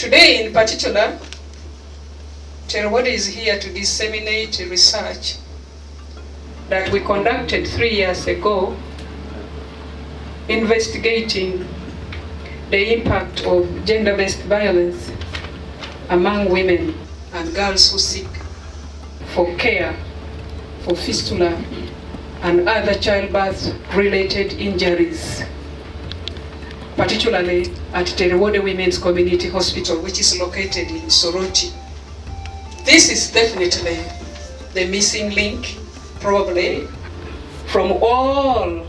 Today in particular, Terwode is here to disseminate research that we conducted 3 years ago, investigating the impact of gender-based violence among women and girls who seek for care for fistula and other childbirth-related injuries, particularly at Terwode Women's Community Hospital, which is located in Soroti. This is definitely the missing link, probably, from all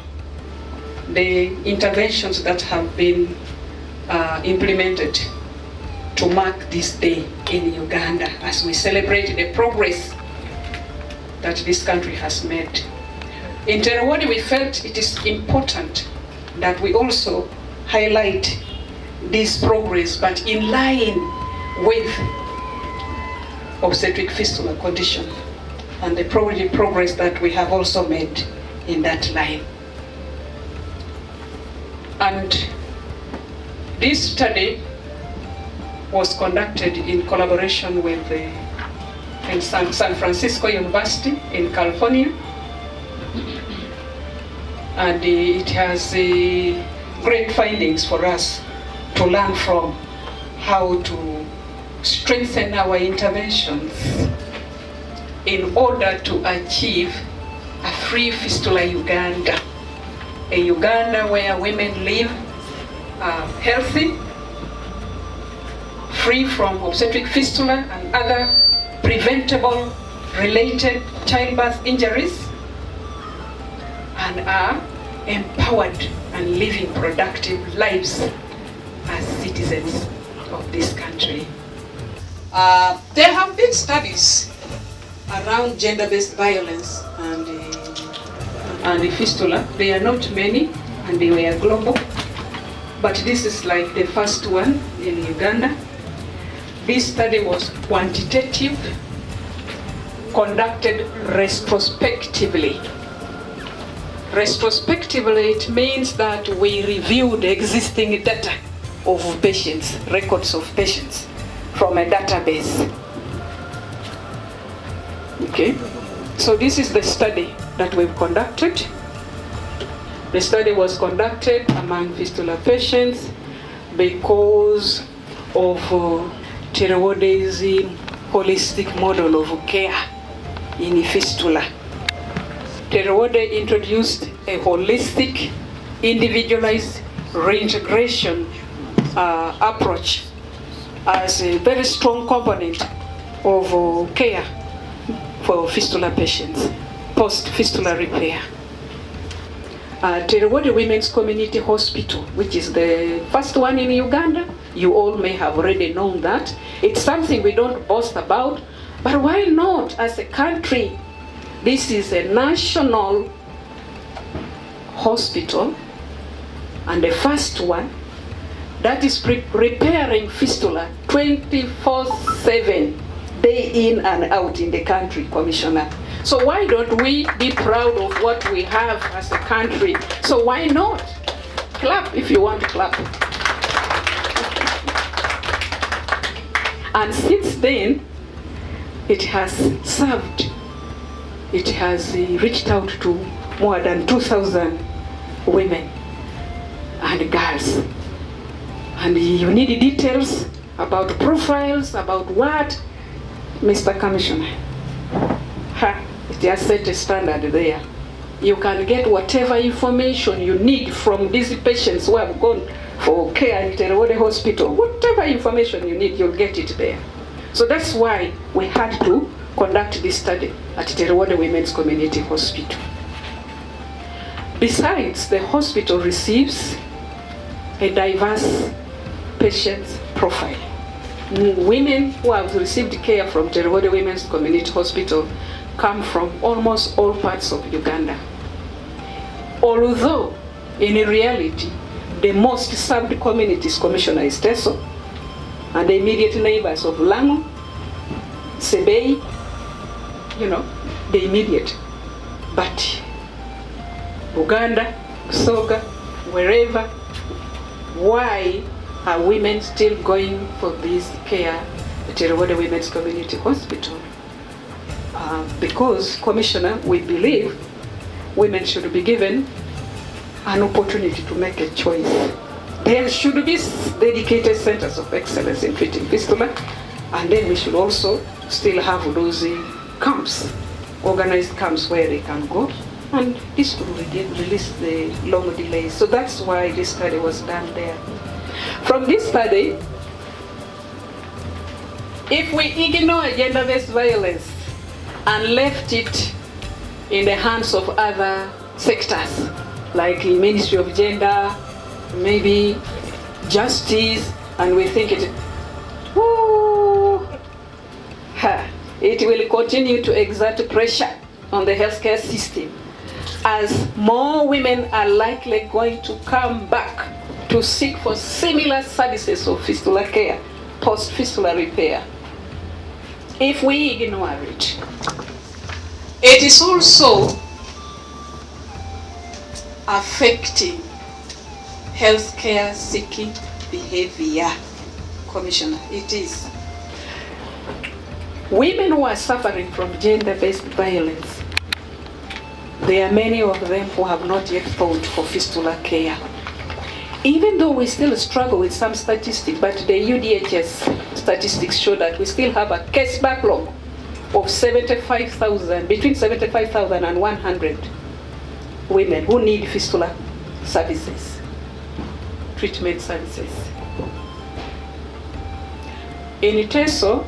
the interventions that have been implemented to mark this day in Uganda as we celebrate the progress that this country has made. In Terwode, we felt it is important that we also highlight this progress, but in line with obstetric fistula condition and the progress that we have also made in that line. And this study was conducted in collaboration with in San Francisco University in California, and it has great findings for us to learn from, how to strengthen our interventions in order to achieve a free fistula Uganda, a Uganda where women live healthy, free from obstetric fistula and other preventable related childbirth injuries, and are empowered and living productive lives as citizens of this country. There have been studies around gender-based violence and the fistula. They are not many and they were global, but this is like the first one in Uganda. This study was quantitative, conducted retrospectively. Retrospectively, it means that we reviewed existing data of patients, records of patients from a database. Okay, so this is the study that we've conducted. The study was conducted among fistula patients because of Terwode's holistic model of care in fistula. Terwode introduced a holistic, individualized reintegration approach as a very strong component of care for fistula patients, post-fistula repair. Terwode Women's Community Hospital, which is the first one in Uganda, you all may have already known that. It's something we don't boast about, but why not as a country? This is a national hospital and the first one that is repairing fistula 24/7, day in and out in the country, Commissioner. So why don't we be proud of what we have as a country? So why not? Clap if you want to clap. And since then, it has served. It has reached out to more than 2,000 women and girls. And you need details about profiles, about what? Mr. Commissioner, it has set a standard there. You can get whatever information you need from these patients who have gone for care in Terwode Hospital. Whatever information you need, you'll get it there. So that's why we had to conduct this study at Terwode Women's Community Hospital. Besides, the hospital receives a diverse patient profile. Women who have received care from Terwode Women's Community Hospital come from almost all parts of Uganda. Although, in reality, the most served communities, Commissioner, is Teso, and the immediate neighbors of Lamu, Sebei, the immediate. But Uganda, Soga, wherever, why are women still going for this care at Rwanda Women's Community Hospital? Because, Commissioner, we believe women should be given an opportunity to make a choice. There should be dedicated centers of excellence in treating fistula, and then we should also still have those camps, organized camps where they can go, and this could release the long delays. So that's why this study was done there. From this study, if we ignore gender-based violence and left it in the hands of other sectors, like the Ministry of Gender, maybe Justice, and we think it will continue to exert pressure on the healthcare system, as more women are likely going to come back to seek for similar services of fistula care, post-fistula repair. If we ignore it, it is also affecting healthcare seeking behavior. Commissioner, it is. Women who are suffering from gender-based violence, there are many of them who have not yet fought for fistula care. Even though we still struggle with some statistics, but the UDHS statistics show that we still have a case backlog of 75,000, between 75,000 and 100 women who need fistula services, treatment services. In Teso,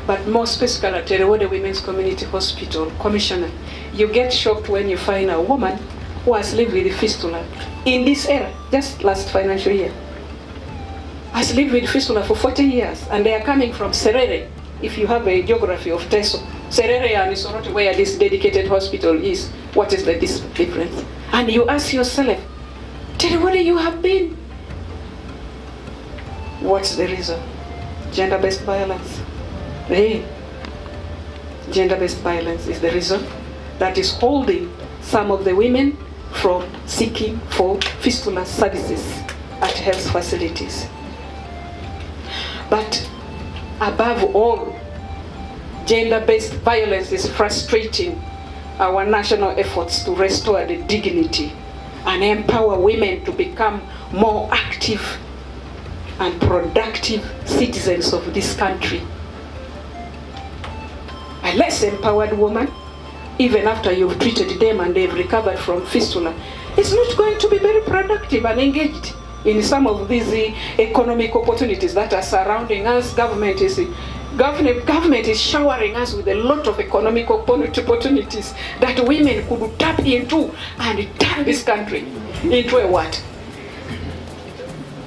but more specifically at Rwanda Women's Community Hospital, Commissioner, you get shocked when you find a woman who has lived with fistula in this era, just last financial year, has lived with fistula for 40 years, and they are coming from Serere. If you have a geography of Teso, Serere and Isoroti, where this dedicated hospital is, what is the difference? And you ask yourself, tell me where you have been. What's the reason? Gender-based violence. Hey, gender-based violence is the reason that is holding some of the women from seeking for fistula services at health facilities. But above all, gender-based violence is frustrating our national efforts to restore the dignity and empower women to become more active and productive citizens of this country. A less empowered woman, even after you've treated them and they've recovered from fistula, is not going to be very productive and engaged in some of these economic opportunities that are surrounding us. Government is showering us with a lot of economic opportunities that women could tap into and turn this country into a what?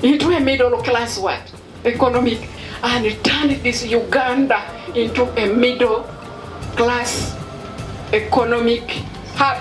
Into a middle class what? Economic, and turn this Uganda into a middle class economic hub.